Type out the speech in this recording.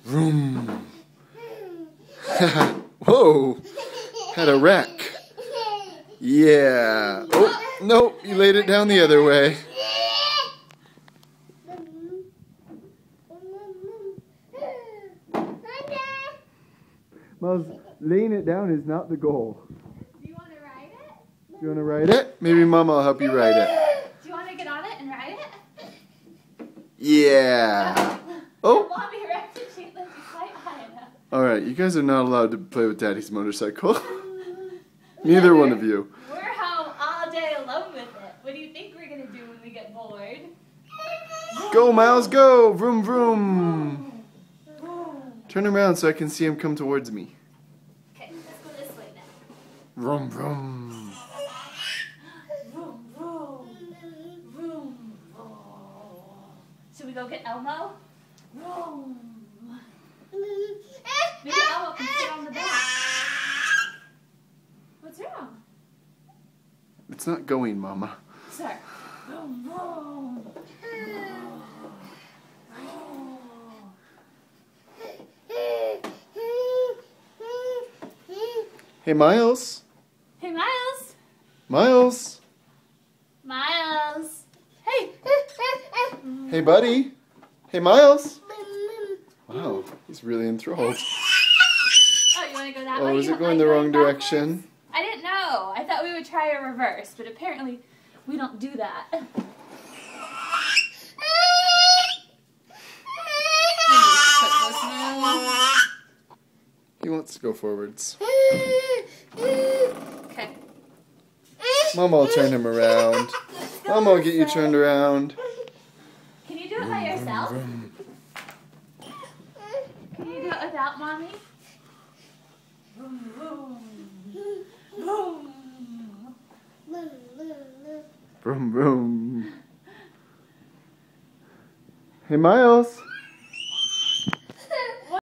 Vroom. Whoa. Had a wreck. Yeah. Oh, nope. You laid it down the other way. Miles, laying it down is not the goal. Do you want to ride it? You want to ride it? Maybe Mama will help you ride it. Do you want to get on it and ride it? Yeah. Oh. Mommy wrecked it. She left it quite high enough. Alright, you guys are not allowed to play with Daddy's motorcycle. Neither one of you. We're home all day alone with it. What do you think we're going to do when we get bored? Go, Miles, go! Vroom, vroom. Turn around so I can see him come towards me. Okay, let's go this way then. Vroom, vroom. Vroom, vroom. Vroom, vroom. Should we go get Elmo? Vroom. Maybe Elmo can sit on the back. What's wrong? It's not going, Mama. Sorry. Vroom, vroom. Hey, Miles. Hey, Miles. Miles. Miles. Hey. Hey, buddy. Hey, Miles. Wow, he's really enthralled. Oh, you want to go that way? Oh, is You it don't going like the wrong backwards? direction? I didn't know. I thought we would try a reverse, but apparently we don't do that. He wants to go forwards. Okay. Mama will turn him around. Mama will get you turned around. Can you do it by yourself? Can you do it without Mommy? Vroom, vroom. Vroom. Vroom, vroom. Hey, Miles.